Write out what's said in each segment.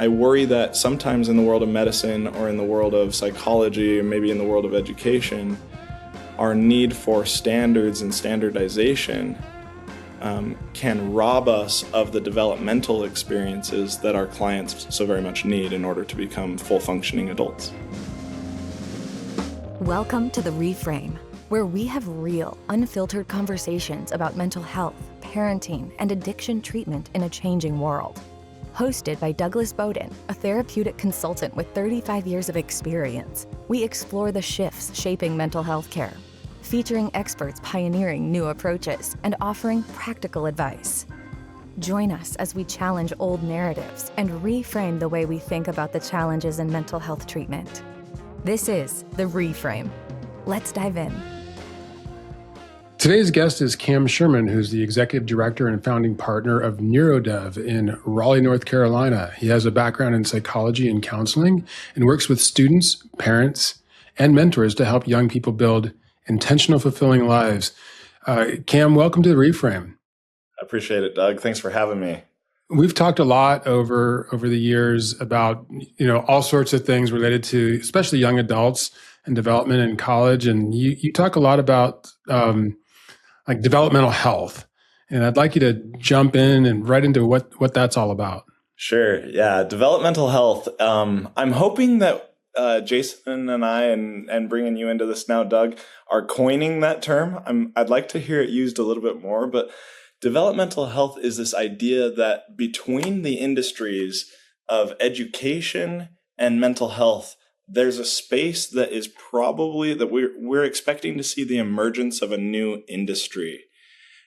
I worry that sometimes in the world of medicine or in the world of psychology or maybe in the world of education, our need for standards and standardization can rob us of the developmental experiences that our clients so very much need in order to become full functioning adults. Welcome to the Reframe, where we have real, unfiltered conversations about mental health, parenting, and addiction treatment in a changing world. Hosted by Douglas Bowden, a therapeutic consultant with 35 years of experience, we explore the shifts shaping mental health care, featuring experts pioneering new approaches and offering practical advice. Join us as we challenge old narratives and reframe the way we think about the challenges in mental health treatment. This is The Reframe. Let's dive in. Today's guest is Cam Sherman, who's the executive director and founding partner of NeuroDev in Raleigh, North Carolina. He has a background in psychology and counseling and works with students, parents, and mentors to help young people build intentional, fulfilling lives. Cam, welcome to the Reframe. I appreciate it, Doug. Thanks for having me. We've talked a lot over the years about, all sorts of things related to especially young adults and development in college. And you talk a lot about like developmental health. And I'd like you to jump in and right into what that's all about. Sure. Yeah. Developmental health. I'm hoping that Jason and I, and bringing you into this now, Doug, are coining that term. I'd like to hear it used a little bit more, but developmental health is this idea that between the industries of education and mental health, there's a space that is probably that we're expecting to see the emergence of a new industry.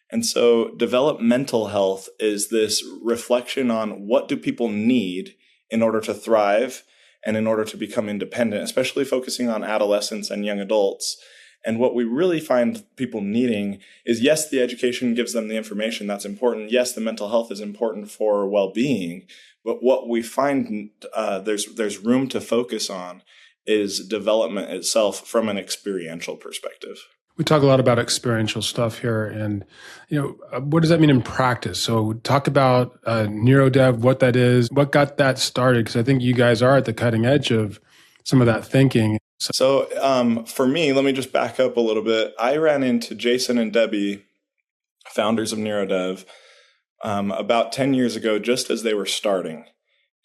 And so developmental health is this reflection on what do people need in order to thrive and in order to become independent, especially focusing on adolescents and young adults. And what we really find people needing is, yes, the education gives them the information that's important. Yes, the mental health is important for well-being. But what we find there's room to focus on is development itself from an experiential perspective. We talk a lot about experiential stuff here. And, what does that mean in practice? So talk about NeuroDev, what that is, what got that started? Because I think you guys are at the cutting edge of some of that thinking. So for me, let me just back up a little bit. I ran into Jason and Debbie, founders of NeuroDev, about 10 years ago, just as they were starting.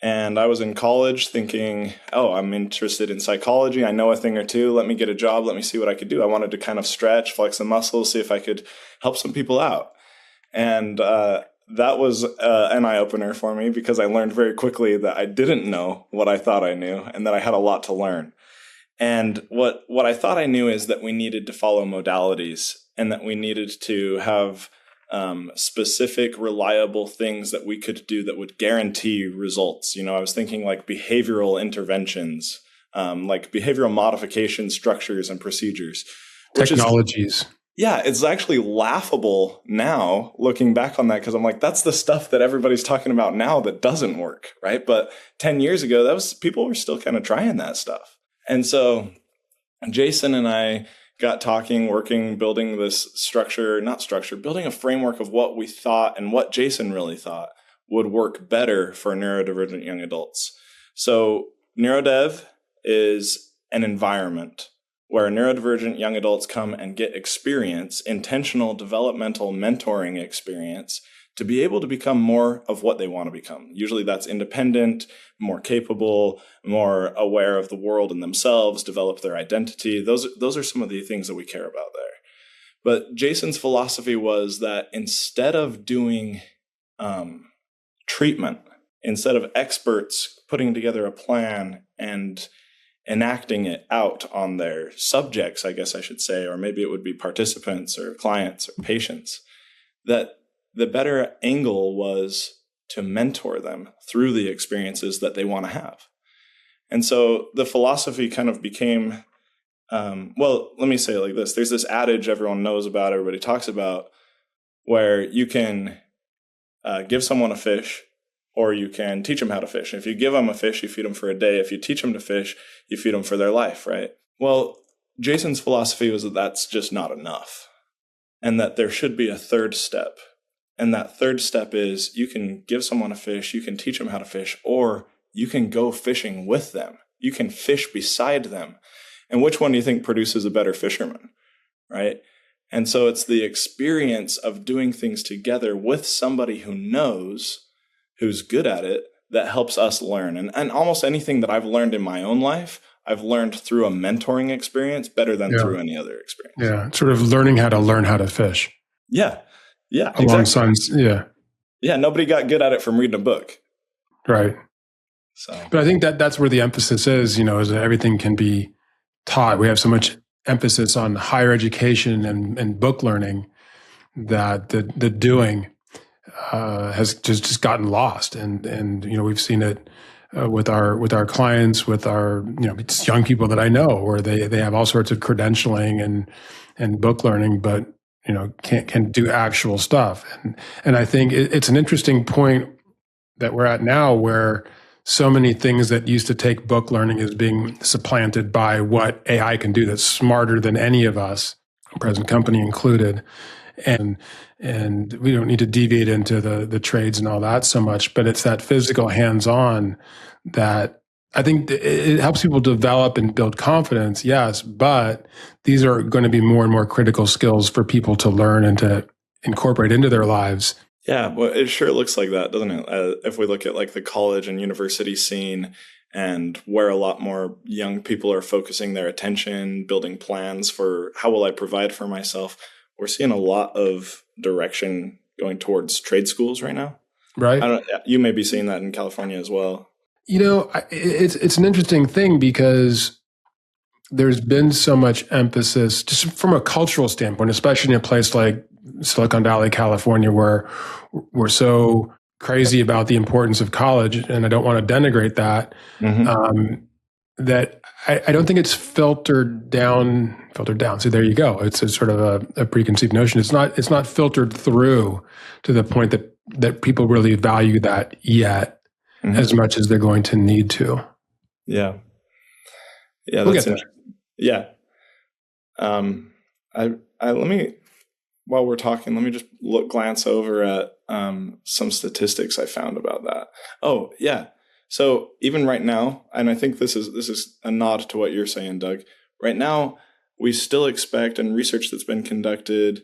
And I was in college thinking, I'm interested in psychology. I know a thing or two. Let me get a job. Let me see what I could do. I wanted to kind of stretch, flex the muscles, see if I could help some people out. And that was an eye-opener for me because I learned very quickly that I didn't know what I thought I knew and that I had a lot to learn. And what I thought I knew is that we needed to follow modalities and that we needed to have specific, reliable things that we could do that would guarantee results. I was thinking like behavioral interventions, like behavioral modification structures and procedures. Technologies. It's actually laughable now looking back on that because I'm like, that's the stuff that everybody's talking about now that doesn't work, right? But 10 years ago, people were still kind of trying that stuff. And so Jason and I got talking, working, building this building a framework of what we thought and what Jason really thought would work better for neurodivergent young adults. So NeuroDev is an environment where neurodivergent young adults come and get experience, intentional developmental mentoring experience, to be able to become more of what they want to become. Usually that's independent, more capable, more aware of the world and themselves, develop their identity. Those are some of the things that we care about there. But Jason's philosophy was that instead of doing treatment, instead of experts putting together a plan and enacting it out on their subjects, I guess I should say, or maybe it would be participants or clients or patients, that the better angle was to mentor them through the experiences that they want to have. And so the philosophy kind of became, let me say it like this. There's this adage everyone knows about, everybody talks about, where you can give someone a fish or you can teach them how to fish. If you give them a fish, you feed them for a day. If you teach them to fish, you feed them for their life, right? Well, Jason's philosophy was that that's just not enough and that there should be a third step. And that third step is you can give someone a fish, you can teach them how to fish, or you can go fishing with them. You can fish beside them. And which one do you think produces a better fisherman, right? And so it's the experience of doing things together with somebody who knows, who's good at it, that helps us learn. And almost anything that I've learned in my own life, I've learned through a mentoring experience better than through any other experience. Yeah, sort of learning how to learn how to fish. Yeah, alongside, exactly. Yeah, nobody got good at it from reading a book. Right. So, but I think that's where the emphasis is, is that everything can be taught. We have so much emphasis on higher education and book learning that the doing has just gotten lost. And we've seen it with our clients, with our it's young people that I know, where they have all sorts of credentialing and book learning, but can't do actual stuff. And I think it's an interesting point that we're at now, where so many things that used to take book learning is being supplanted by what AI can do that's smarter than any of us, present company included. And we don't need to deviate into the trades and all that so much, but it's that physical hands-on that I think it helps people develop and build confidence, yes, but these are going to be more and more critical skills for people to learn and to incorporate into their lives. Yeah, well, it sure looks like that, doesn't it? If we look at like the college and university scene, and where a lot more young people are focusing their attention, building plans for how will I provide for myself, we're seeing a lot of direction going towards trade schools right now. Right. You may be seeing that in California as well. It's an interesting thing, because there's been so much emphasis just from a cultural standpoint, especially in a place like Silicon Valley, California, where we're so crazy about the importance of college, and I don't want to denigrate that, that I don't think it's filtered down. So there you go. It's a sort of a preconceived notion. It's not filtered through to the point that people really value that yet as much as they're going to need to. Yeah. Yeah. We'll get there. Yeah. While we're talking, let me just glance over at some statistics I found about that. Oh, yeah. So even right now, and I think this is a nod to what you're saying, Doug. Right now, we still expect, and research that's been conducted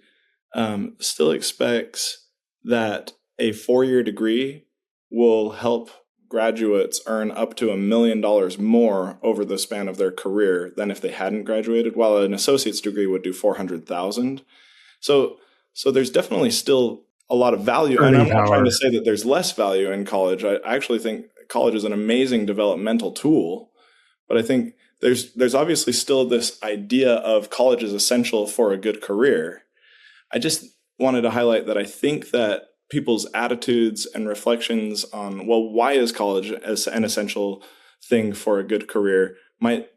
still expects that a 4-year degree will help graduates earn up to $1 million more over the span of their career than if they hadn't graduated, while an associate's degree would do $400,000. So there's definitely still a lot of value. And I'm not trying to say that there's less value in college. I actually think college is an amazing developmental tool, but I think there's obviously still this idea of college is essential for a good career. I just wanted to highlight that I think that people's attitudes and reflections on, well, why is college as an essential thing for a good career might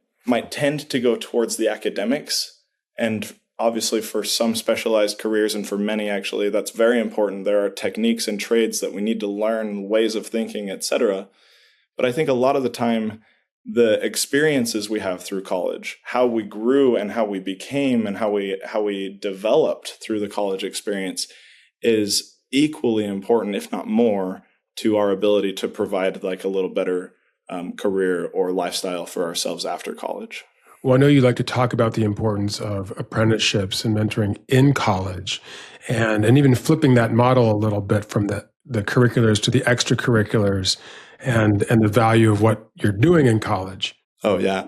tend to go towards the academics. And obviously for some specialized careers, and for many actually, that's very important. There are techniques and trades that we need to learn, ways of thinking, etc. But I think a lot of the time, the experiences we have through college, how we grew and how we became and how we developed through the college experience is equally important, if not more, to our ability to provide like a little better career or lifestyle for ourselves after college. Well, I know you like to talk about the importance of apprenticeships and mentoring in college, and even flipping that model a little bit from the curriculars to the extracurriculars, and the value of what you're doing in college. Oh, yeah.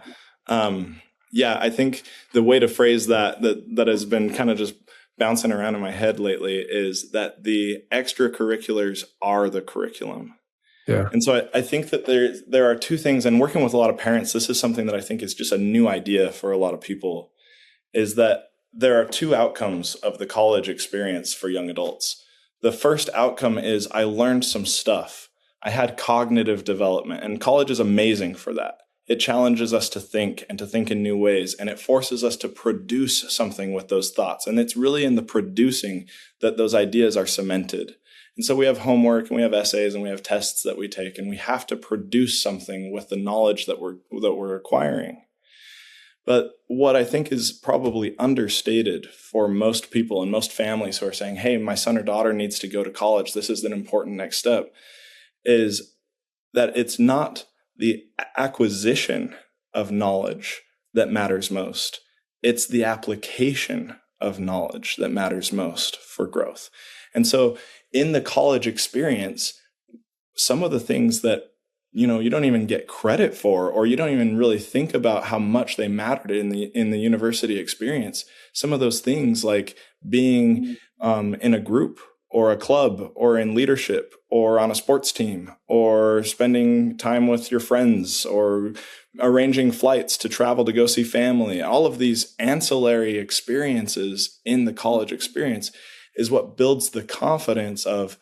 I think the way to phrase that has been kind of just bouncing around in my head lately is that the extracurriculars are the curriculum. Yeah. And so I think that there are two things, and working with a lot of parents, this is something that I think is just a new idea for a lot of people, is that there are two outcomes of the college experience for young adults. The first outcome is I learned some stuff. I had cognitive development, and college is amazing for that. It challenges us to think and to think in new ways, and it forces us to produce something with those thoughts. And it's really in the producing that those ideas are cemented. And so we have homework and we have essays and we have tests that we take, and we have to produce something with the knowledge that we're acquiring. But what I think is probably understated for most people and most families who are saying, hey, my son or daughter needs to go to college, this is an important next step, is that it's not the acquisition of knowledge that matters most. It's the application of knowledge that matters most for growth. And so in the college experience, some of the things that you don't even get credit for, or you don't even really think about how much they mattered in the university experience. Some of those things, like being in a group or a club or in leadership or on a sports team or spending time with your friends or arranging flights to travel to go see family, all of these ancillary experiences in the college experience is what builds the confidence of,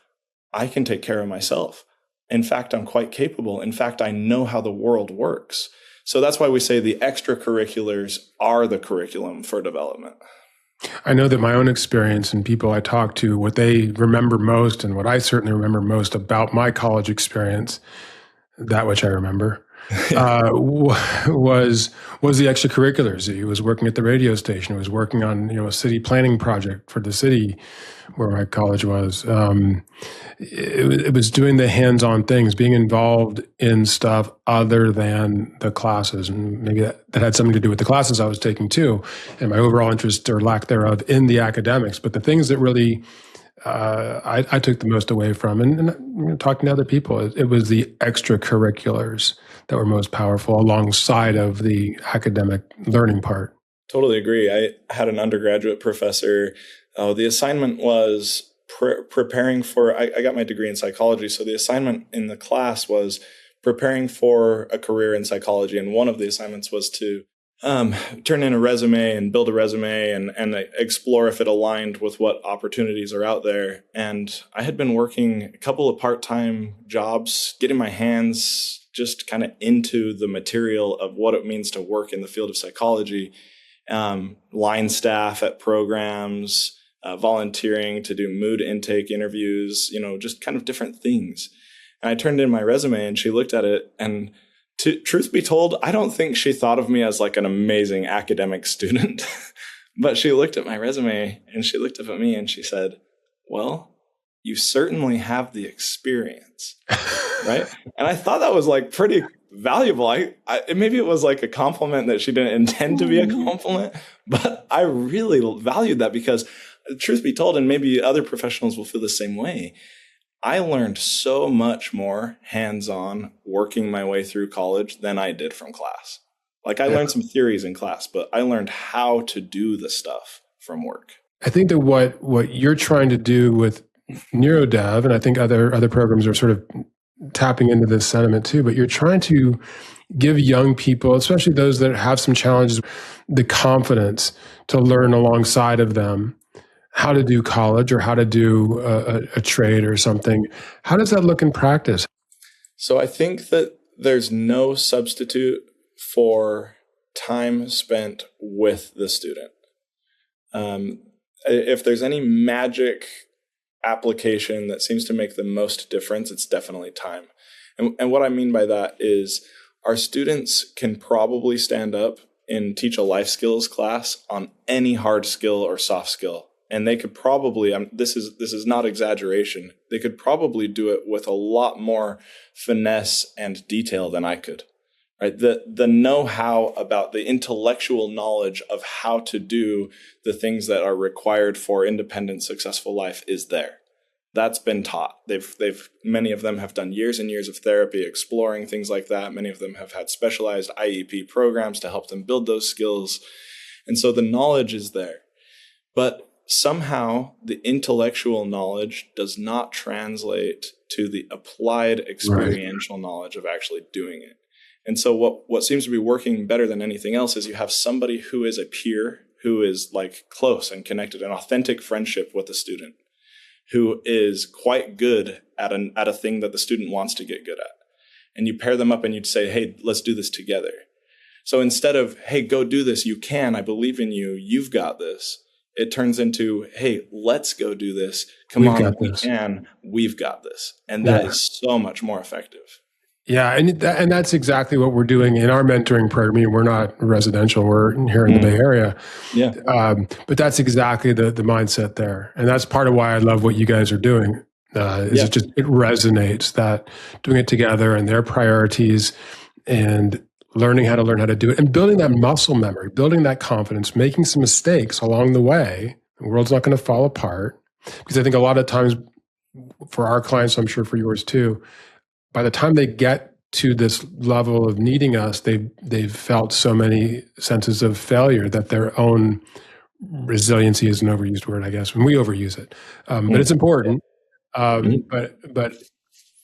I can take care of myself. In fact, I'm quite capable. In fact, I know how the world works. So that's why we say the extracurriculars are the curriculum for development. I know that my own experience and people I talk to, what they remember most and what I certainly remember most about my college experience, that which I remember, was the extracurriculars. He was working at the radio station. He was working on a city planning project for the city where my college was. It was doing the hands-on things, being involved in stuff other than the classes, and maybe that had something to do with the classes I was taking too, and my overall interest or lack thereof in the academics. But the things that really I took the most away from, and talking to other people, it was the extracurriculars that were most powerful alongside of the academic learning part. Totally agree. I had an undergraduate professor. The assignment was preparing for, I got my degree in psychology. So the assignment in the class was preparing for a career in psychology. And one of the assignments was to turn in a resume and build a resume and explore if it aligned with what opportunities are out there. And I had been working a couple of part-time jobs, getting my hands just kind of into the material of what it means to work in the field of psychology, line staff at programs, volunteering to do mood intake interviews, just kind of different things. And I turned in my resume and she looked at it, and truth be told, I don't think she thought of me as like an amazing academic student, but she looked at my resume and she looked up at me and she said, well, you certainly have the experience, right? And I thought that was like pretty valuable. Maybe it was like a compliment that she didn't intend to be a compliment, but I really valued that because truth be told, and maybe other professionals will feel the same way, I learned so much more hands-on working my way through college than I did from class. Like I learned some theories in class, but I learned how to do the stuff from work. I think that what you're trying to do with NeuroDev, and I think other programs are sort of tapping into this sentiment too, but you're trying to give young people, especially those that have some challenges, the confidence to learn alongside of them how to do college or how to do a trade or something. How does that look in practice? So I think that there's no substitute for time spent with the student. If there's any magic application that seems to make the most difference, it's definitely time. And what I mean by that is our students can probably stand up and teach a life skills class on any hard skill or soft skill. And they could probably, this is not exaggeration, they could probably do it with a lot more finesse and detail than I could. Right? The know-how about the intellectual knowledge of how to do the things that are required for independent, successful life is there. That's been taught. Many of them have done years and years of therapy exploring things like that. Many of them have had specialized IEP programs to help them build those skills. And so the knowledge is there. But somehow the intellectual knowledge does not translate to the applied experiential knowledge of actually doing it. And so what seems to be working better than anything else is you have somebody who is a peer, who is like close and connected, an authentic friendship with the student, who is quite good at a thing that the student wants to get good at. And you pair them up and you'd say, hey, let's do this together. So instead of, hey, go do this, you can, I believe in you, you've got this, it turns into, hey, let's go do this. Come on, we can, we've got this. And that is so much more effective. Yeah, and that's exactly what we're doing in our mentoring program. I mean, we're not residential; we're here in the Bay Area. Yeah, but that's exactly the mindset there, and that's part of why I love what you guys are doing. It resonates that doing it together and their priorities and learning how to learn how to do it, and building that muscle memory, building that confidence, making some mistakes along the way. The world's not going to fall apart, because I think a lot of times for our clients, I'm sure for yours too, by the time they get to this level of needing us, they've felt so many senses of failure that their own resiliency is an overused word, I guess, when we overuse it. But it's important. But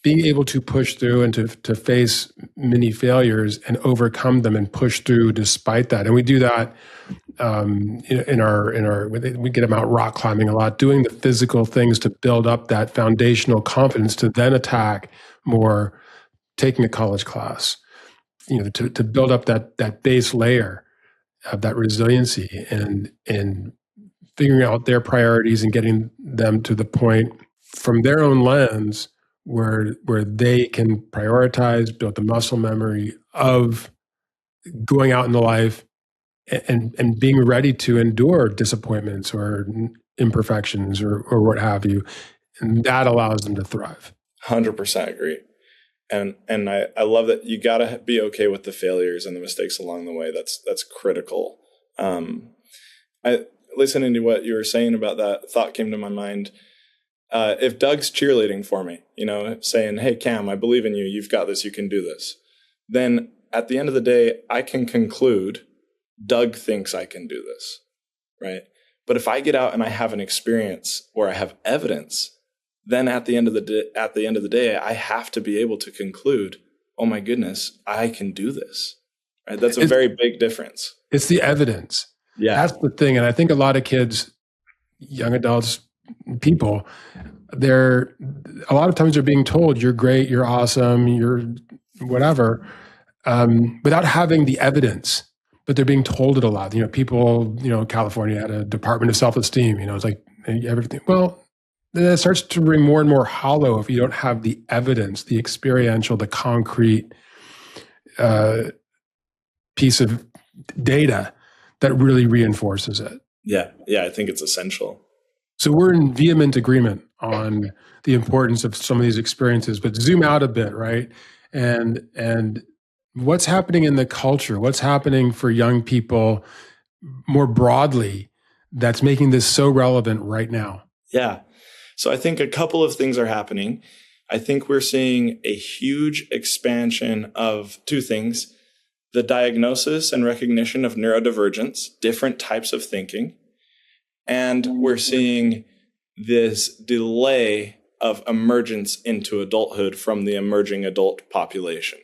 being able to push through and to face many failures and overcome them and push through despite that. And we do that in our we get them out rock climbing a lot, doing the physical things to build up that foundational confidence to then attack more, taking a college class, to build up that base layer of that resiliency and figuring out their priorities and getting them to the point from their own lens where they can prioritize, build the muscle memory of going out into life and being ready to endure disappointments or imperfections or what have you. And that allows them to thrive. 100% agree. And I love that you got to be okay with the failures and the mistakes along the way. That's critical. Listening to what you were saying about that, thought came to my mind. If Doug's cheerleading for me, saying, "Hey, Cam, I believe in you. You've got this. You can do this." Then at the end of the day, I can conclude Doug thinks I can do this, right? But if I get out and I have an experience where I have evidence, then at the end of the day, I have to be able to conclude, "Oh my goodness, I can do this." Right? That's a very big difference. It's the evidence. Yeah, that's the thing. And I think a lot of kids, young adults, people, a lot of times they're being told, "You're great, you're awesome, you're whatever," without having the evidence. But they're being told it a lot. People, California had a Department of Self-Esteem. It's like everything. Well, then it starts to ring more and more hollow if you don't have the evidence, the experiential, the concrete piece of data that really reinforces it. Yeah, I think it's essential. So we're in vehement agreement on the importance of some of these experiences, but zoom out a bit, right? And what's happening in the culture? What's happening for young people more broadly that's making this so relevant right now? Yeah. So I think a couple of things are happening. I think we're seeing a huge expansion of two things: the diagnosis and recognition of neurodivergence, different types of thinking. And we're seeing this delay of emergence into adulthood from the emerging adult population.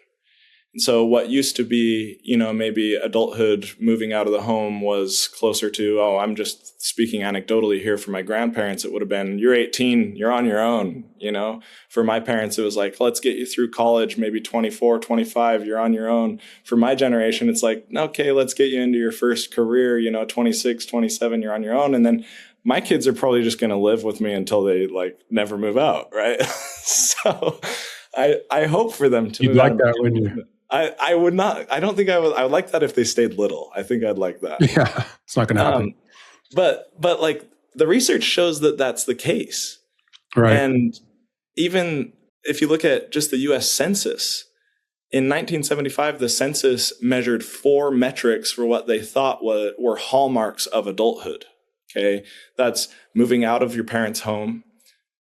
And so what used to be, maybe adulthood moving out of the home was closer to, I'm just speaking anecdotally here for my grandparents, it would have been, "You're 18, you're on your own." For my parents, it was like, "Let's get you through college, maybe 24, 25, you're on your own." For my generation, it's like, "Okay, let's get you into your first career, 26, 27, you're on your own." And then my kids are probably just going to live with me until they never move out. Right. So I hope for them to. You'd like that, wouldn't you? I would not. I don't think I would. I would like that if they stayed little. I think I'd like that. Yeah, it's not going to happen. But the research shows that that's the case. Right. And even if you look at just the U.S. Census, in 1975, the census measured 4 metrics for what they thought were hallmarks of adulthood. Okay, that's moving out of your parents' home,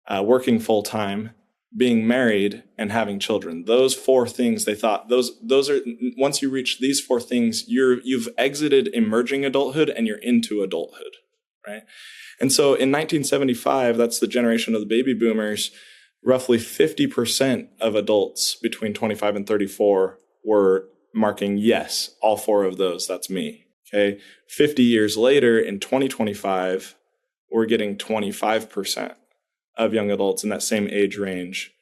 working full time, being married, and having children. Those 4 things, they thought those are, once you reach these 4 things, you've exited emerging adulthood and you're into adulthood, right? And so in 1975, that's the generation of the baby boomers, roughly 50% of adults between 25 and 34 were marking, "Yes, all 4 of those, that's me." Okay. 50 years later, in 2025, we're getting 25% of young adults in that same age range.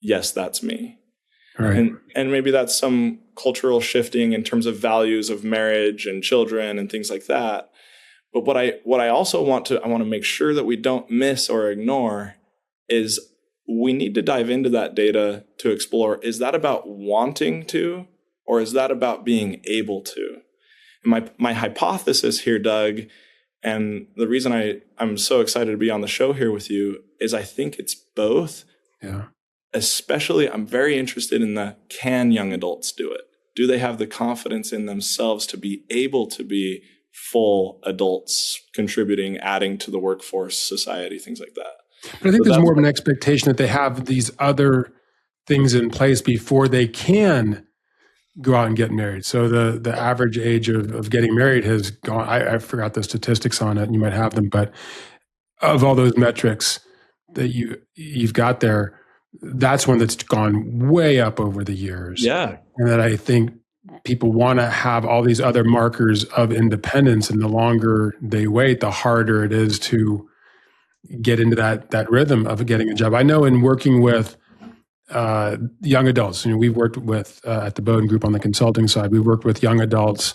"Yes, that's me." Right. And maybe that's some cultural shifting in terms of values of marriage and children and things like that. But what I also want to make sure that we don't miss or ignore is we need to dive into that data to explore, is that about wanting to, or is that about being able to? And my hypothesis here, Doug, and the reason I'm so excited to be on the show here with you is I think it's both. Yeah. Especially, I'm very interested in the can young adults do it? do they have the confidence in themselves to be able to be full adults, contributing, adding to the workforce, society, things like that. But I think there's more of an expectation that they have these other things in place before they can go out and get married. So the average age of getting married has gone, I forgot the statistics on it, and you might have them, but of all those metrics that you've got there, that's one that's gone way up over the years. Yeah. And that I think people want to have all these other markers of independence, and the longer they wait, the harder it is to get into that rhythm of getting a job. I know in working with young adults, we've worked with at the Bowden Group on the consulting side, we've worked with young adults.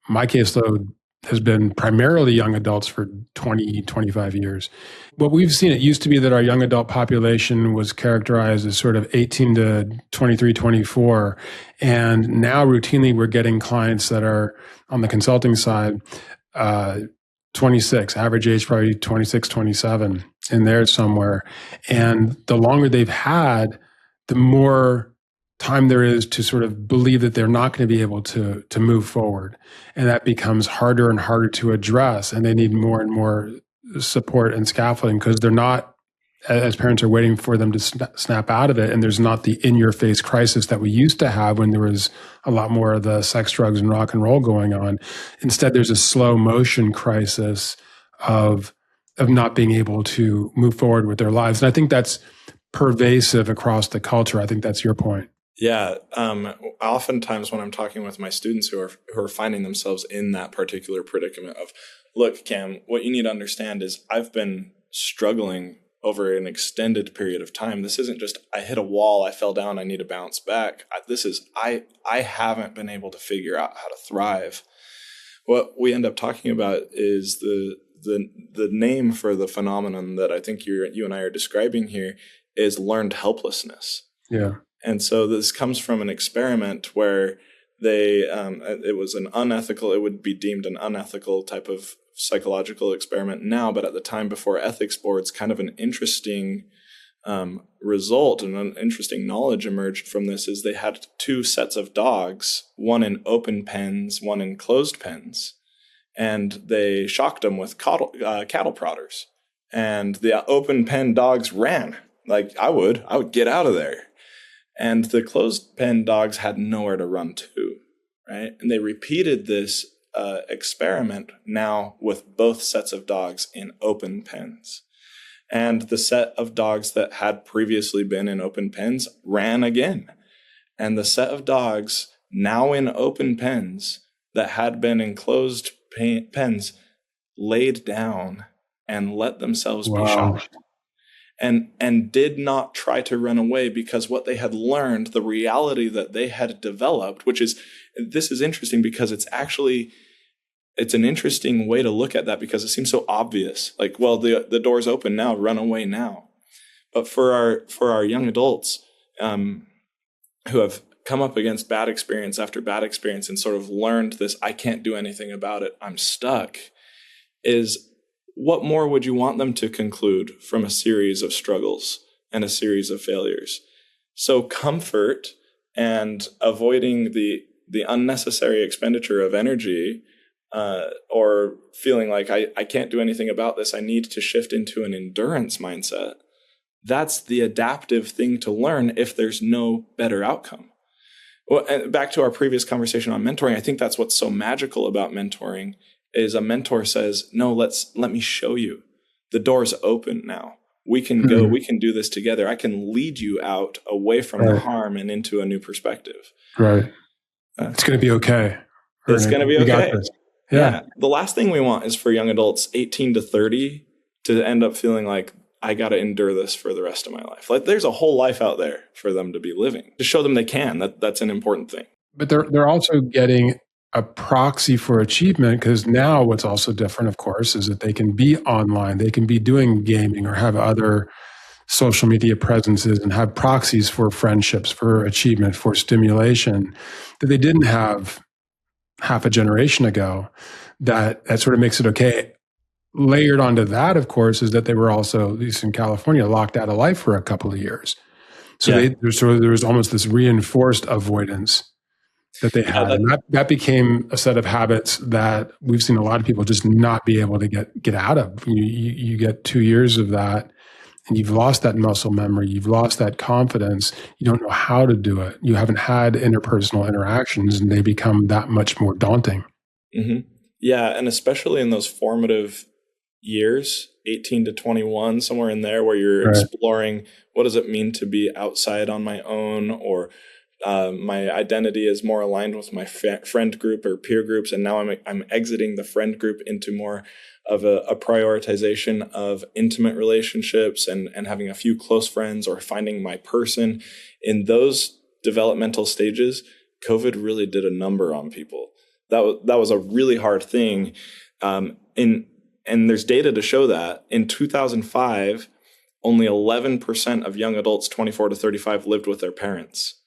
My caseload has been primarily young adults for 20, 25 years. What we've seen, it used to be that our young adult population was characterized as sort of 18 to 23, 24. And now routinely we're getting clients that are on the consulting side, 26, average age probably 26, 27 in there somewhere. And the longer they've had, the more time there is to sort of believe that they're not going to be able to move forward. And that becomes harder and harder to address. And they need more and more support and scaffolding because they're not, as parents are waiting for them to snap out of it. And there's not the in-your-face crisis that we used to have when there was a lot more of the sex, drugs, and rock and roll going on. Instead, there's a slow motion crisis of not being able to move forward with their lives. And I think that's pervasive across the culture. I think that's your point. Yeah. Oftentimes when I'm talking with my students who are finding themselves in that particular predicament of, look, Cam, what you need to understand is I've been struggling over an extended period of time. This isn't just, I hit a wall, I fell down, I need to bounce back. This is, I haven't been able to figure out how to thrive. What we end up talking about is the name for the phenomenon that I think you and I are describing here is learned helplessness. Yeah. And so this comes from an experiment where it would be deemed an unethical type of psychological experiment now, but at the time before ethics boards, kind of an interesting result and an interesting knowledge emerged from this is they had two sets of dogs, one in open pens, one in closed pens, and they shocked them with cattle prodders. And the open pen dogs ran like I would get out of there. And the closed pen dogs had nowhere to run to, right? And they repeated this experiment now with both sets of dogs in open pens. And the set of dogs that had previously been in open pens ran again. And the set of dogs now in open pens that had been in closed pens laid down and let themselves be shocked. And did not try to run away because what they had learned, the reality that they had developed, this is interesting because it's an interesting way to look at that because it seems so obvious. Like, well, the door's open now, run away now. But for our young adults who have come up against bad experience after bad experience and sort of learned this, I can't do anything about it, I'm stuck, is what more would you want them to conclude from a series of struggles and a series of failures? So comfort and avoiding the unnecessary expenditure of energy or feeling like I can't do anything about this, I need to shift into an endurance mindset. That's the adaptive thing to learn if there's no better outcome. Well, and back to our previous conversation on mentoring, I think that's what's so magical about mentoring is a mentor says, no, let me show you. The door's open now. We can go, we can do this together. I can lead you out away from the harm and into a new perspective. Right. It's going to be okay. It's going to be okay. Yeah. The last thing we want is for young adults 18 to 30 to end up feeling like, I got to endure this for the rest of my life. Like there's a whole life out there for them to be living. To show them they can. That's an important thing. But they're also getting a proxy for achievement because now what's also different, of course, is that they can be online. They can be doing gaming or have other social media presences and have proxies for friendships, for achievement, for stimulation that they didn't have half a generation ago. That sort of makes it okay. Layered onto that, of course, is that they were also, at least in California, locked out of life for a couple of years. So there was almost this reinforced avoidance that they Yeah, had. And that became a set of habits that we've seen a lot of people just not be able to get out of. You get 2 years of that, and you've lost that muscle memory. You've lost that confidence. You don't know how to do it. You haven't had interpersonal interactions, and they become that much more daunting. Mm-hmm. Yeah, and especially in those formative years, 18 to 21, somewhere in there, where you're Right. exploring what does it mean to be outside on my own, or my identity is more aligned with my friend group or peer groups, and now I'm exiting the friend group into more of a prioritization of intimate relationships and having a few close friends or finding my person. In those developmental stages, COVID really did a number on people. That was a really hard thing. And there's data to show that in 2005, only 11% of young adults 24 to 35 lived with their parents.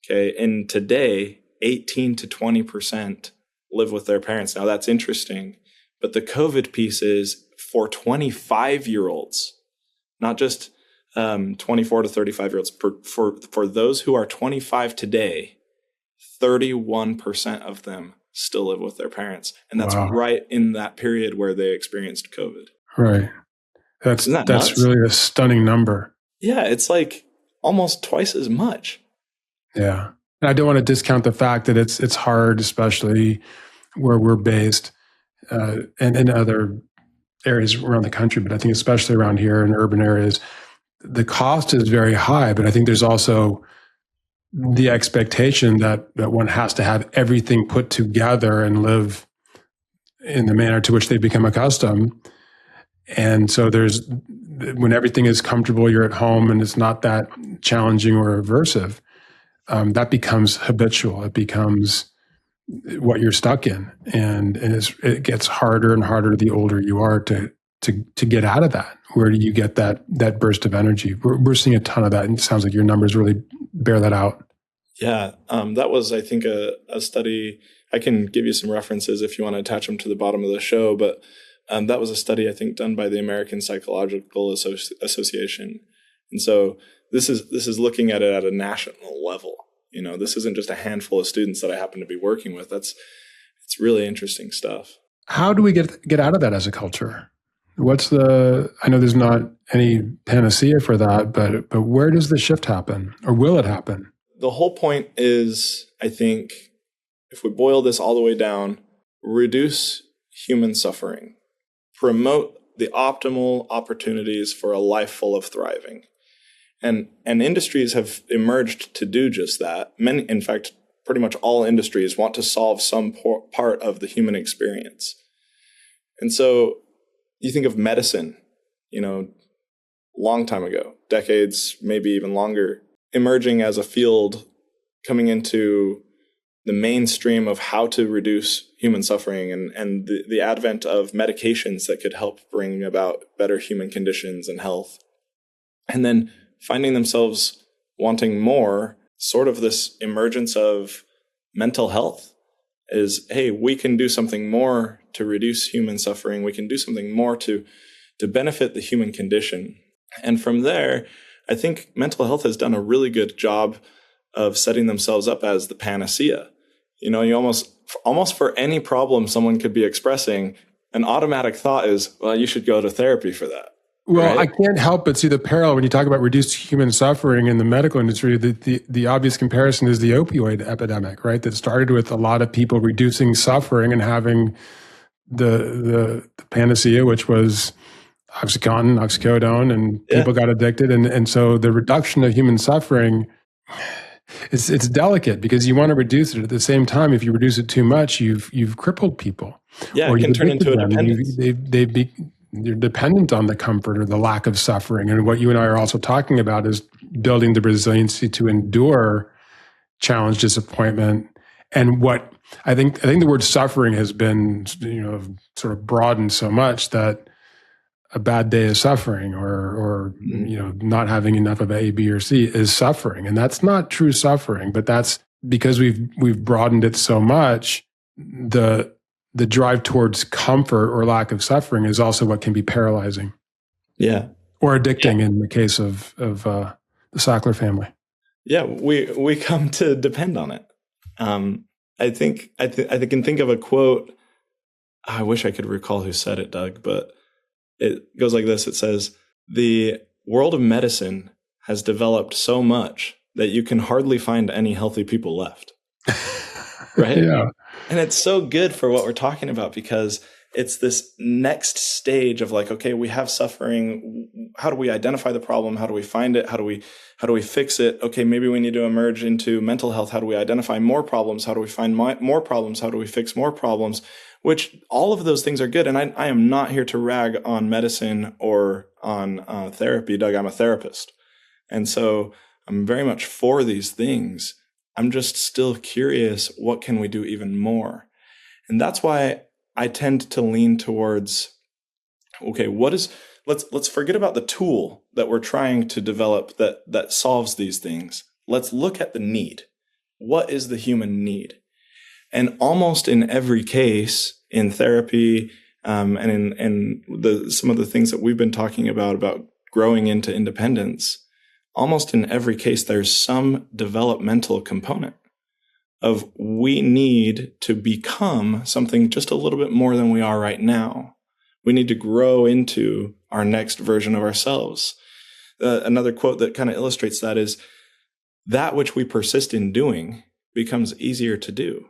Okay. And today, 18 to 20% live with their parents. Now that's interesting. But the COVID piece is for 25-year-olds, not just 24 to 35-year-olds. For those who are 25 today, 31% of them still live with their parents. And that's Wow. right in that period where they experienced COVID. Right. That's really a stunning number. Yeah, it's like almost twice as much. Yeah. And I don't want to discount the fact that it's hard, especially where we're based and in other areas around the country, but I think especially around here in urban areas, the cost is very high, but I think there's also the expectation that one has to have everything put together and live in the manner to which they become accustomed. And so when everything is comfortable, you're at home and it's not that challenging or aversive, that becomes habitual. It becomes what you're stuck in. And it gets harder and harder the older you are to get out of that. Where do you get that burst of energy? We're seeing a ton of that. And it sounds like your numbers really bear that out. Yeah. That was, I think, a study. I can give you some references if you want to attach them to the bottom of the show, but that was a study, I think, done by the American Psychological Association. And so this is looking at it at a national level. This isn't just a handful of students that I happen to be working with. It's really interesting stuff. How do we get out of that as a culture? I know there's not any panacea for that, but where does the shift happen, or will it happen? The whole point is, I think, if we boil this all the way down, reduce human suffering, promote the optimal opportunities for a life full of thriving. And industries have emerged to do just that. Many, in fact, pretty much all industries want to solve some part of the human experience. And so you think of medicine, long time ago, decades, maybe even longer, emerging as a field, coming into the mainstream of how to reduce human suffering and the advent of medications that could help bring about better human conditions and health. And then finding themselves wanting more, sort of this emergence of mental health is, hey, we can do something more to reduce human suffering. We can do something more to benefit the human condition. And from there, I think mental health has done a really good job of setting themselves up as the panacea. You almost for any problem someone could be expressing, an automatic thought is, well, you should go to therapy for that. Well, right? I can't help but see the parallel when you talk about reduced human suffering in the medical industry. The obvious comparison is the opioid epidemic, right? That started with a lot of people reducing suffering and having the panacea, which was Oxycontin, oxycodone, and people got addicted. And so the reduction of human suffering, it's delicate because you want to reduce it. At the same time, if you reduce it too much, you've crippled people. Yeah, or it can turn into a dependence. They're dependent on the comfort or the lack of suffering. And what you and I are also talking about is building the resiliency to endure challenge, disappointment. And what I think the word suffering has been, sort of broadened so much that a bad day is suffering, or not having enough of A, B, or C is suffering. And that's not true suffering, but that's because we've broadened it so much. The drive towards comfort or lack of suffering is also what can be paralyzing. Yeah. Or addicting in the case of the Sackler family. Yeah, we come to depend on it. I can think of a quote. I wish I could recall who said it, Doug, but it goes like this. It says, "The world of medicine has developed so much that you can hardly find any healthy people left." Right? Yeah. And it's so good for what we're talking about, because it's this next stage of like, okay, we have suffering. How do we identify the problem? How do we find it? How do we fix it? Okay, maybe we need to emerge into mental health. How do we identify more problems? How do we find more problems? How do we fix more problems? Which all of those things are good. And I am not here to rag on medicine or on therapy, Doug. I'm a therapist. And so I'm very much for these things. I'm just still curious, what can we do even more? And that's why I tend to lean towards, okay, let's forget about the tool that we're trying to develop that solves these things. Let's look at the need. What is the human need? And almost in every case in therapy, and in some of the things that we've been talking about growing into independence, almost in every case, there's some developmental component of we need to become something just a little bit more than we are right now. We need to grow into our next version of ourselves. Another quote that kind of illustrates that is, that which we persist in doing becomes easier to do.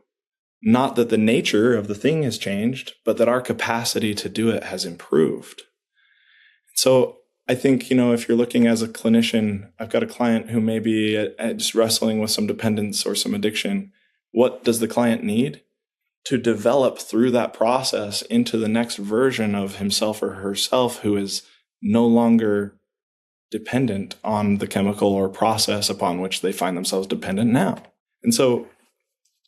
Not that the nature of the thing has changed, but that our capacity to do it has improved. So I think, if you're looking as a clinician, I've got a client who may be just wrestling with some dependence or some addiction. What does the client need? To develop through that process into the next version of himself or herself who is no longer dependent on the chemical or process upon which they find themselves dependent now. And so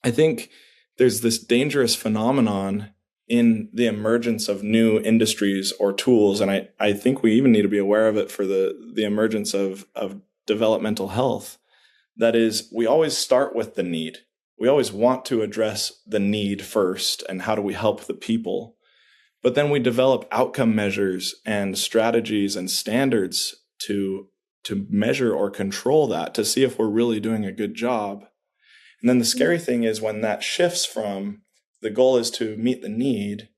I think there's this dangerous phenomenon in the emergence of new industries or tools. And I think we even need to be aware of it for the emergence of developmental health. That is, we always start with the need. We always want to address the need first and how do we help the people. But then we develop outcome measures and strategies and standards to measure or control that, to see if we're really doing a good job. And then the scary thing is when that shifts from the goal is to meet the need,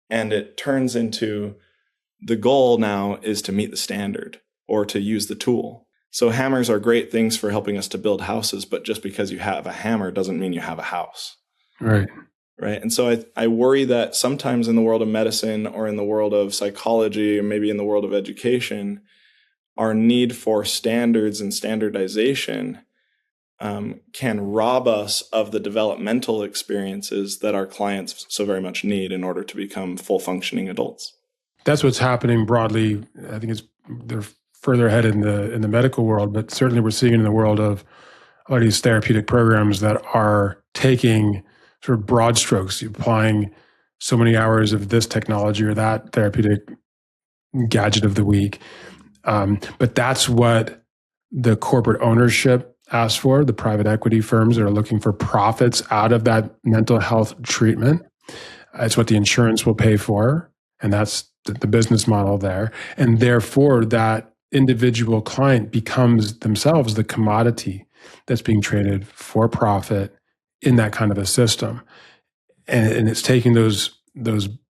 and it turns into the goal now is to meet the standard or to use the tool. So hammers are great things for helping us to build houses, but just because you have a hammer doesn't mean you have a house. Right. Right. And so I worry that sometimes in the world of medicine or in the world of psychology or maybe in the world of education, our need for standards and standardization can rob us of the developmental experiences that our clients so very much need in order to become full functioning adults. That's what's happening broadly. I think they're further ahead in the medical world, but certainly we're seeing it in the world of a lot of these therapeutic programs that are taking sort of broad strokes, applying so many hours of this technology or that therapeutic gadget of the week. But that's what the corporate ownership asks for, the private equity firms that are looking for profits out of that mental health treatment. It's what the insurance will pay for, and that's the business model there. And therefore, that individual client becomes themselves the commodity that's being traded for profit in that kind of a system. And it's taking those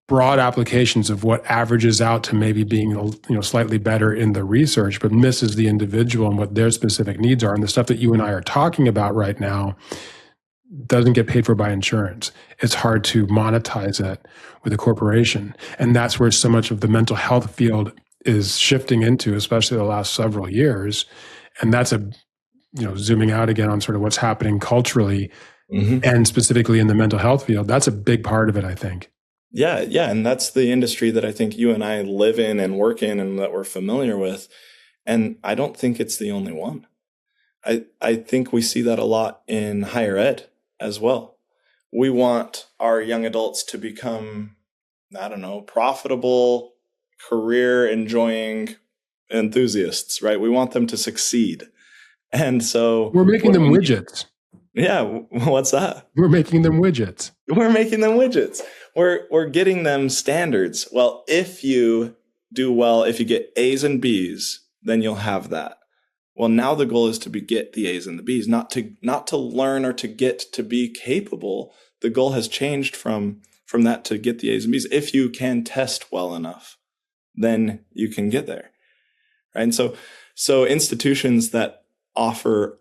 broad applications of what averages out to maybe being slightly better in the research, but misses the individual and what their specific needs are. And the stuff that you and I are talking about right now doesn't get paid for by insurance. It's hard to monetize it with a corporation. And that's where so much of the mental health field is shifting into, especially the last several years. And that's zooming out again on sort of what's happening culturally and specifically in the mental health field. That's a big part of it, I think. Yeah. And that's the industry that I think you and I live in and work in and that we're familiar with. And I don't think it's the only one. I think we see that a lot in higher ed as well. We want our young adults to become, profitable, career-enjoying enthusiasts, right? We want them to succeed. And so we're making them widgets. Yeah. What's that? We're making them widgets. We're getting them standards. Well, if you do well, if you get A's and B's, then you'll have that. Well, now the goal is to get the A's and the B's, not to learn or to get to be capable. The goal has changed from that to get the A's and B's. If you can test well enough, then you can get there. Right? And so institutions that offer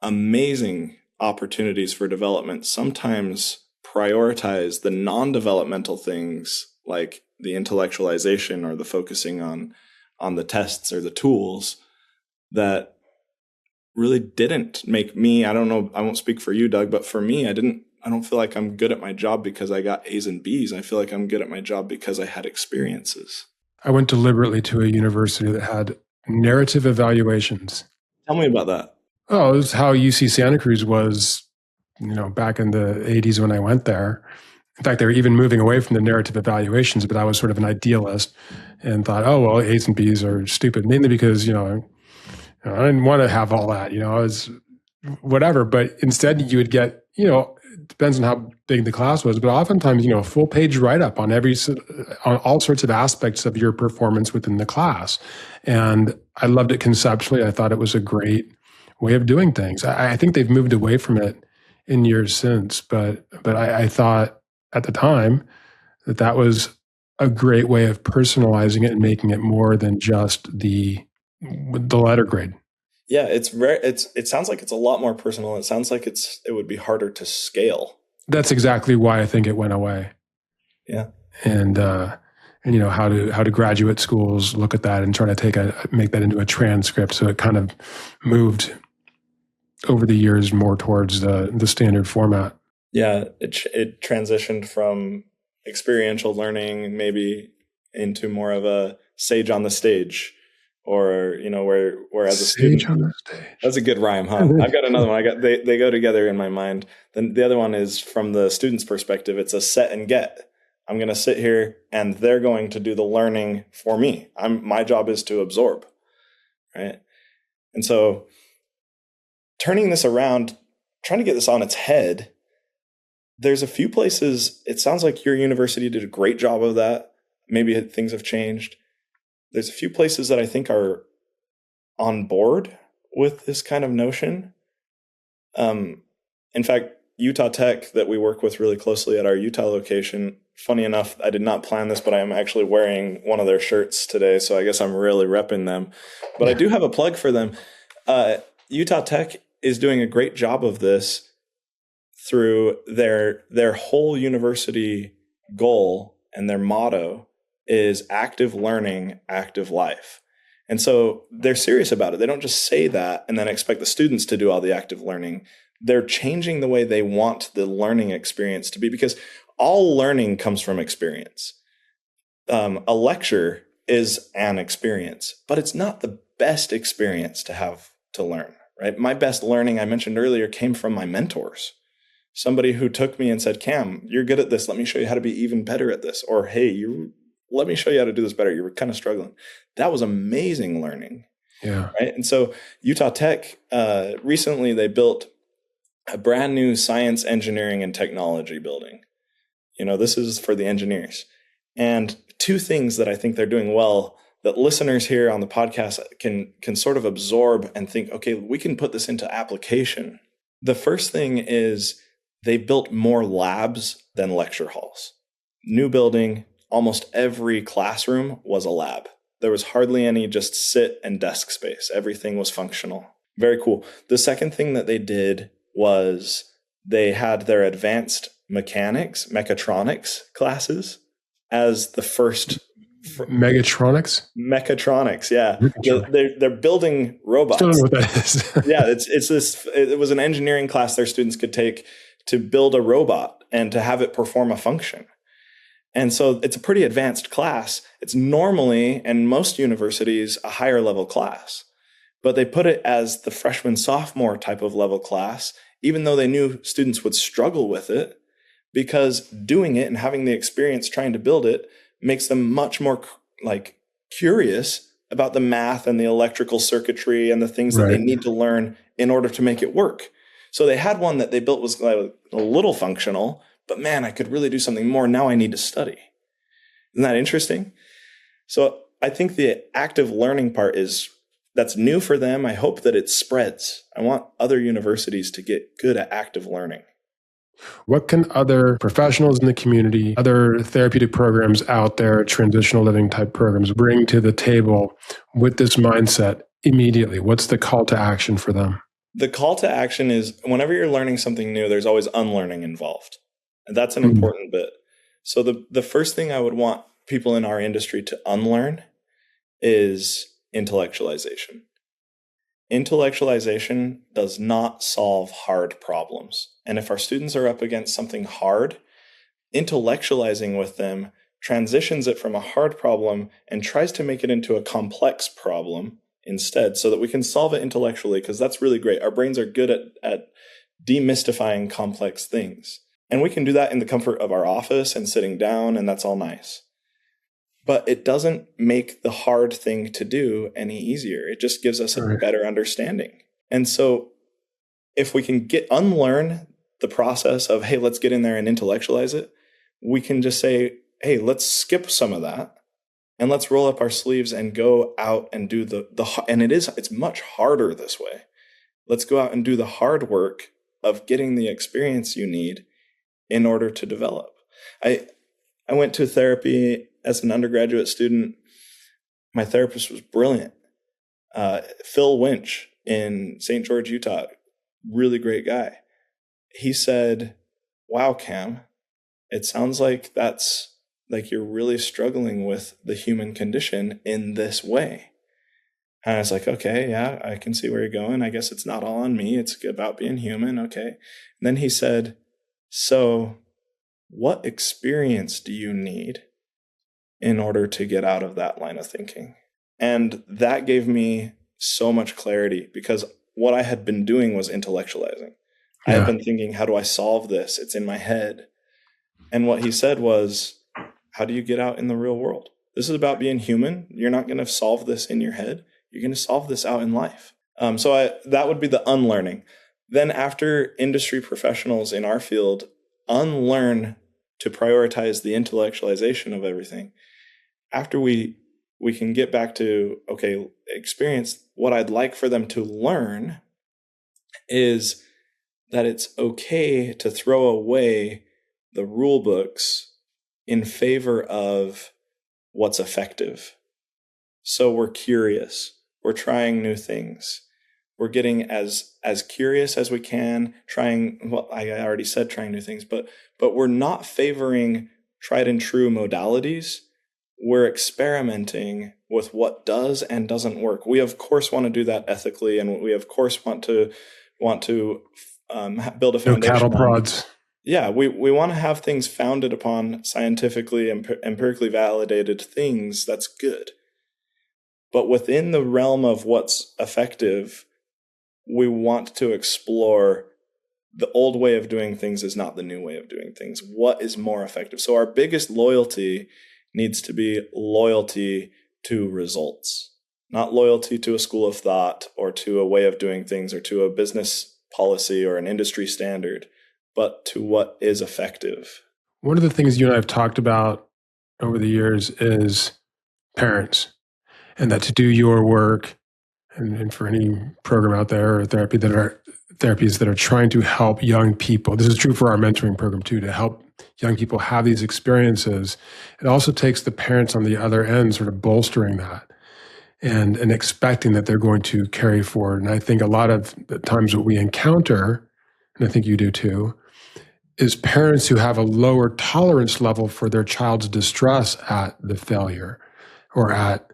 amazing opportunities for development sometimes prioritize the non-developmental things like the intellectualization or the focusing on the tests or the tools that really didn't make me, I don't know, I won't speak for you, Doug, but for me, I don't feel like I'm good at my job because I got A's and B's. I feel like I'm good at my job because I had experiences. I went deliberately to a university that had narrative evaluations. Tell me about that. Oh, it was how UC Santa Cruz was, back in the 80s when I went there. In fact, they were even moving away from the narrative evaluations, but I was sort of an idealist and thought, oh, well, A's and B's are stupid, mainly because, I didn't want to have all that, I was whatever. But instead you would get, it depends on how big the class was, but oftentimes, a full page write-up on on all sorts of aspects of your performance within the class. And I loved it conceptually. I thought it was a great way of doing things. I think they've moved away from it in years since, but I thought at the time that was a great way of personalizing it and making it more than just the letter grade. Yeah, it sounds like it's a lot more personal. It sounds like it would be harder to scale. That's exactly why I think it went away. Yeah. And how do graduate schools look at that and try to make that into a transcript. So it kind of moved over the years more towards the standard format. Yeah, it transitioned from experiential learning maybe into more of a sage on the stage, or where as a sage student on the stage. That's a good rhyme, huh? I've got another one. They go together in my mind. Then the other one is from the student's perspective. It's a set and get. I'm going to sit here and they're going to do the learning for me. My job is to absorb, right? And so turning this around, trying to get this on its head, there's a few places, it sounds like your university did a great job of that. Maybe things have changed. There's a few places that I think are on board with this kind of notion. In fact, Utah Tech, that we work with really closely at our Utah location, funny enough, I did not plan this, but I am actually wearing one of their shirts today, so I guess I'm really repping them. But I do have a plug for them. Utah Tech is doing a great job of this through their whole university goal, and their motto is active learning, active life. And so they're serious about it. They don't just say that and then expect the students to do all the active learning. They're changing the way they want the learning experience to be, because all learning comes from experience. A lecture is an experience, but it's not the best experience to have to learn, right? My best learning, I mentioned earlier, came from my mentors. Somebody who took me and said, Cam, you're good at this. Let me show you how to be even better at this. Or, hey, let me show you how to do this better. You were kind of struggling. That was amazing learning. Yeah. Right. And so Utah Tech, recently they built a brand new science, engineering, and technology building. This is for the engineers. And two things that I think they're doing well that listeners here on the podcast can sort of absorb and think, okay, we can put this into application. The first thing is they built more labs than lecture halls. New building, almost every classroom was a lab. There was hardly any just sit and desk space. Everything was functional. Very cool. The second thing that they did was they had their advanced mechatronics classes as the first. Mechatronics, yeah. They're building robots. Still don't know what that is. Yeah, it was an engineering class their students could take to build a robot and to have it perform a function. And so it's a pretty advanced class. It's normally, in most universities, a higher level class. But they put it as the freshman, sophomore type of level class, even though they knew students would struggle with it, because doing it and having the experience trying to build it makes them much more curious about the math and the electrical circuitry and the things that they need to learn in order to make it work. So they had one that they built was a little functional, but man, I could really do something more. Now I need to study. Isn't that interesting? So I think the active learning part is that's new for them. I hope that it spreads. I want other universities to get good at active learning. What can other professionals in the community, other therapeutic programs out there, transitional living type programs bring to the table with this mindset immediately? What's the call to action for them? The call to action is whenever you're learning something new, there's always unlearning involved. And that's an important bit. So the first thing I would want people in our industry to unlearn is intellectualization. Intellectualization does not solve hard problems. And if our students are up against something hard, intellectualizing with them transitions it from a hard problem and tries to make it into a complex problem instead, so that we can solve it intellectually, because that's really great. Our brains are good at demystifying complex things. And we can do that in the comfort of our office and sitting down, and that's all nice. But it doesn't make the hard thing to do any easier. It just gives us a better understanding. And so if we can unlearn the process of, hey, let's get in there and intellectualize it, we can just say, hey, let's skip some of that and let's roll up our sleeves and go out and do it's much harder this way. Let's go out and do the hard work of getting the experience you need in order to develop. I went to therapy as an undergraduate student. My therapist was brilliant. Phil Winch in St. George, Utah, really great guy. He said, wow, Cam, it sounds like you're really struggling with the human condition in this way. And I was like, okay, yeah, I can see where you're going. I guess it's not all on me. It's about being human. Okay. And then he said, so what experience do you need in order to get out of that line of thinking? And that gave me so much clarity, because what I had been doing was intellectualizing. I had been thinking, how do I solve this? It's in my head. And what he said was, how do you get out in the real world? This is about being human. You're not going to solve this in your head. You're going to solve this out in life. That would be the unlearning. Then after industry professionals in our field unlearn to prioritize the intellectualization of everything, after we can get back to, okay, experience, what I'd like for them to learn is that it's okay to throw away the rule books in favor of what's effective. So we're curious. We're trying new things. We're getting as curious as we can, I already said trying new things, but we're not favoring tried and true modalities. We're experimenting with what does and doesn't work. We of course want to do that ethically, and we of course want to build a foundation. No cattle prods. Yeah, we want to have things founded upon scientifically and empirically validated things. That's good. But within the realm of what's effective, we want to explore the old way of doing things is not the new way of doing things. What is more effective? So our biggest loyalty needs to be loyalty to results, not loyalty to a school of thought or to a way of doing things or to a business policy or an industry standard, but to what is effective. One of the things you and I have talked about over the years is parents, and that to do your work, and for any program out there or therapies that are trying to help young people. This is true for our mentoring program too, to help young people have these experiences. It also takes the parents on the other end sort of bolstering that and expecting that they're going to carry forward. And I think a lot of the times what we encounter, and I think you do too, is parents who have a lower tolerance level for their child's distress at the failure or at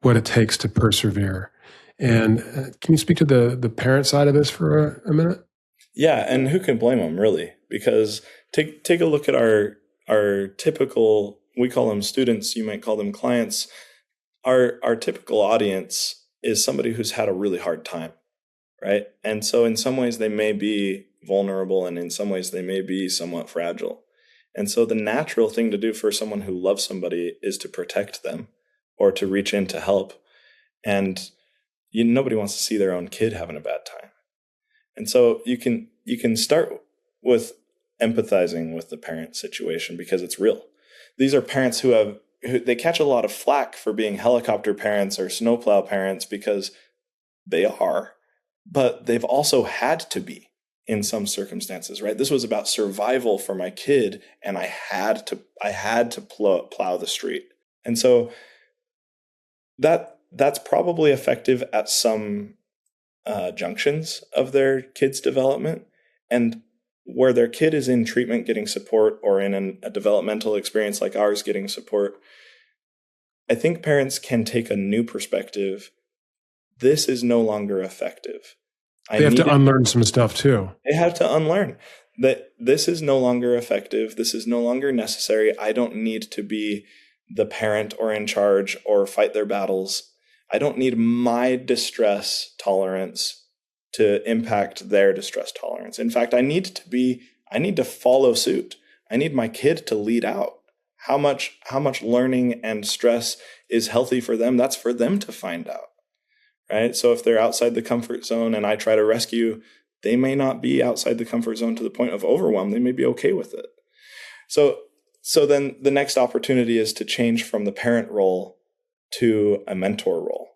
what it takes to persevere. And can you speak to the parent side of this for a minute? Yeah, and who can blame them, really? Because take a look at our typical, we call them students, you might call them clients. Our typical audience is somebody who's had a really hard time, right? And so in some ways they may be vulnerable, and in some ways they may be somewhat fragile. And so the natural thing to do for someone who loves somebody is to protect them or to reach in to help. And nobody wants to see their own kid having a bad time. And so you can start with empathizing with the parent situation, because it's real. These are parents who they catch a lot of flack for being helicopter parents or snowplow parents, because They are, but they've also had to be in some circumstances, right? This was about survival for my kid, and I had to plow the street. And so that's probably effective at some junctions of their kid's development. And where their kid is in treatment getting support, or in a developmental experience like ours getting support, I think parents can take a new perspective. This is no longer effective. They have to unlearn some stuff too. They have to unlearn that this is no longer effective. This is no longer necessary. I don't need to be the parent or in charge or fight their battles. I don't need my distress tolerance to impact their distress tolerance. In fact, I need to follow suit. I need my kid to lead out. How much learning and stress is healthy for them, that's for them to find out. Right? So if they're outside the comfort zone and I try to rescue, they may not be outside the comfort zone to the point of overwhelm. They may be okay with it. So then the next opportunity is to change from the parent role to a mentor role.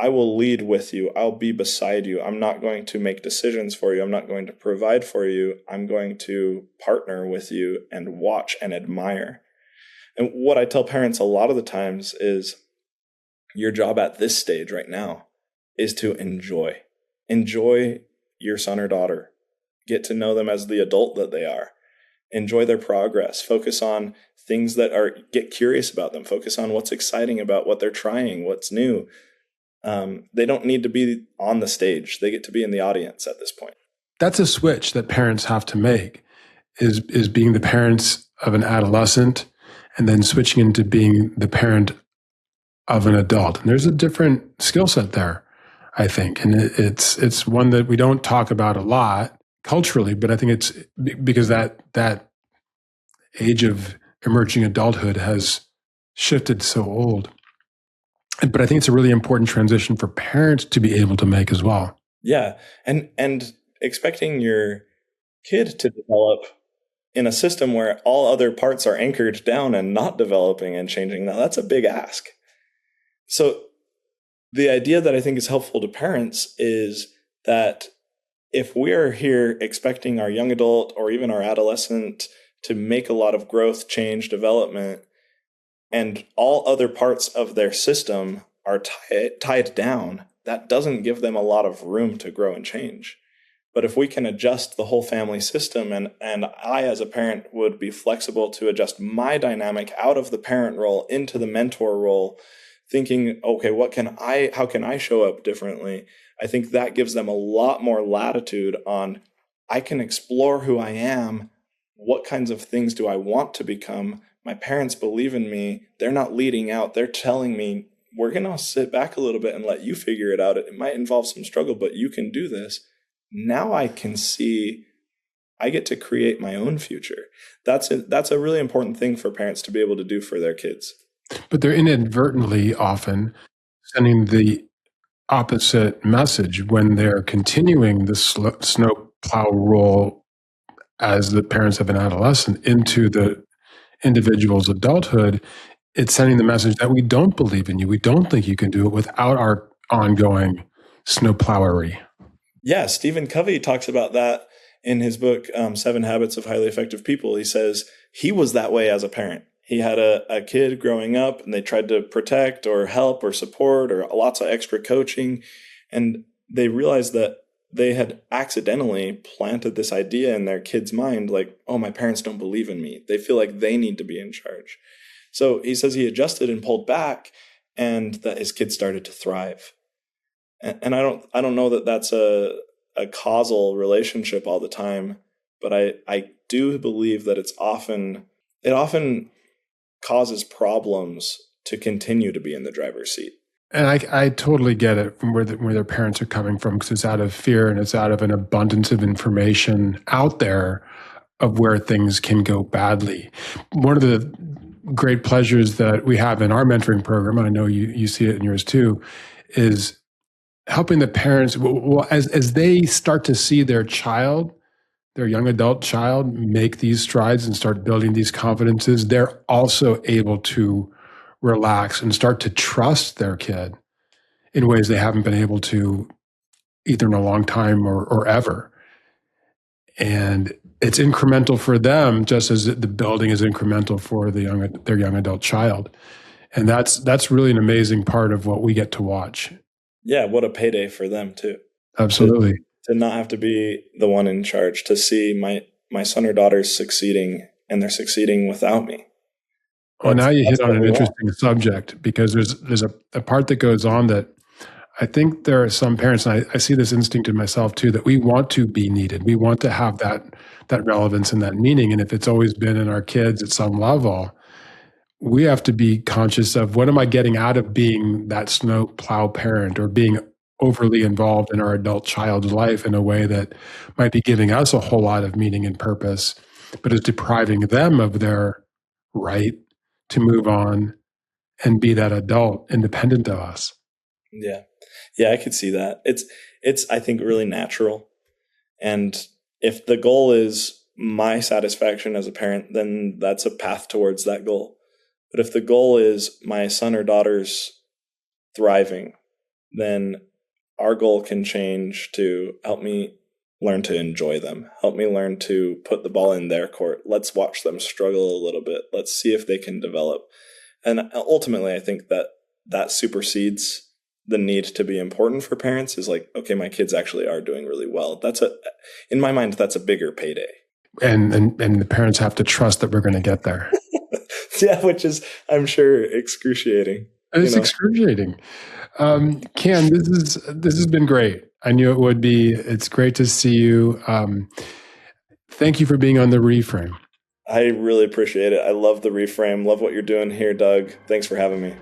I will lead with you. I'll be beside you. I'm not going to make decisions for you. I'm not going to provide for you. I'm going to partner with you and watch and admire. And what I tell parents a lot of the times is, your job at this stage right now is to enjoy your son or daughter. Get to know them as the adult that they are. Enjoy their progress. Focus on things get curious about them. Focus on what's exciting about what they're trying, what's new. They don't need to be on the stage. They get to be in the audience at this point. That's a switch that parents have to make, is being the parents of an adolescent and then switching into being the parent of an adult. And there's a different skill set there, I think. And it's one that we don't talk about a lot culturally, but I think it's because that age of emerging adulthood has shifted so old. But I think it's a really important transition for parents to be able to make as well. Yeah. And expecting your kid to develop in a system where all other parts are anchored down and not developing and changing, now that's a big ask. So the idea that I think is helpful to parents is that if we are here expecting our young adult or even our adolescent to make a lot of growth, change, development, and all other parts of their system are tied down, that doesn't give them a lot of room to grow and change. But if we can adjust the whole family system, and I as a parent would be flexible to adjust my dynamic out of the parent role into the mentor role, thinking, okay, how can I show up differently? I think that gives them a lot more latitude on, I can explore who I am. What kinds of things do I want to become? My parents believe in me. They're not leading out. They're telling me, we're going to sit back a little bit and let you figure it out. It might involve some struggle, but you can do this. Now I can see I get to create my own future. That's a really important thing for parents to be able to do for their kids. But they're inadvertently often sending the opposite message when they're continuing the snowplow role as the parents of an adolescent into the individual's adulthood. It's sending the message that we don't believe in you. We don't think you can do it without our ongoing snowplowery. Yeah, Stephen Covey talks about that in his book, 7 Habits of Highly Effective People. He says he was that way as a parent. He had a kid growing up and they tried to protect or help or support or lots of extra coaching. And they realized that they had accidentally planted this idea in their kid's mind, like, oh, my parents don't believe in me. They feel like they need to be in charge. So he says he adjusted and pulled back and that his kid started to thrive. And I don't know that that's a causal relationship all the time, but I do believe that it often causes problems to continue to be in the driver's seat. And I totally get it from where their parents are coming from, because it's out of fear and it's out of an abundance of information out there of where things can go badly. One of the great pleasures that we have in our mentoring program, and I know you see it in yours too, is helping the parents, as they start to see their child, their young adult child, make these strides and start building these confidences, they're also able to relax and start to trust their kid in ways they haven't been able to either in a long time or ever. And it's incremental for them, just as the building is incremental for their young adult child. And that's really an amazing part of what we get to watch. Yeah, what a payday for them too. Absolutely. To not have to be the one in charge, to see my son or daughter's succeeding, and they're succeeding without me. Well, now you hit on an interesting subject, because there's a part that goes on that I think there are some parents, and I see this instinct in myself too, that we want to be needed. We want to have that relevance and that meaning. And if it's always been in our kids at some level, we have to be conscious of, what am I getting out of being that snow plow parent, or being overly involved in our adult child's life in a way that might be giving us a whole lot of meaning and purpose, but is depriving them of their right to move on and be that adult independent of us. Yeah. Yeah, I could see that. It's I think really natural. And if the goal is my satisfaction as a parent, then that's a path towards that goal. But if the goal is my son or daughter's thriving, then our goal can change to help me learn to enjoy them. Help me learn to put the ball in their court. Let's watch them struggle a little bit. Let's see if they can develop. And ultimately, I think that supersedes the need to be important for parents. Is like, okay, my kids actually are doing really well. In my mind, that's a bigger payday. And the parents have to trust that we're going to get there. Yeah, which is, I'm sure, excruciating. It's excruciating. Ken, this has been great. I knew it would be. It's great to see you. Thank you for being on the Reframe. I really appreciate it. I love the Reframe. Love what you're doing here, Doug. Thanks for having me.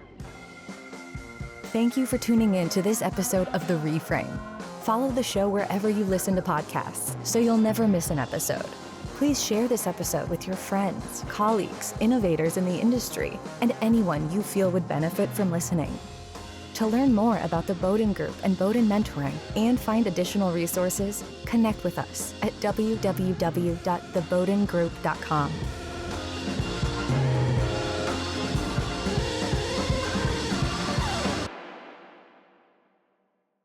Thank you for tuning in to this episode of The Reframe. Follow the show wherever you listen to podcasts so you'll never miss an episode. Please share this episode with your friends, colleagues, innovators in the industry, and anyone you feel would benefit from listening. To learn more about the Bowdoin Group and Bowdoin Mentoring and find additional resources, connect with us at www.thebowdoingroup.com.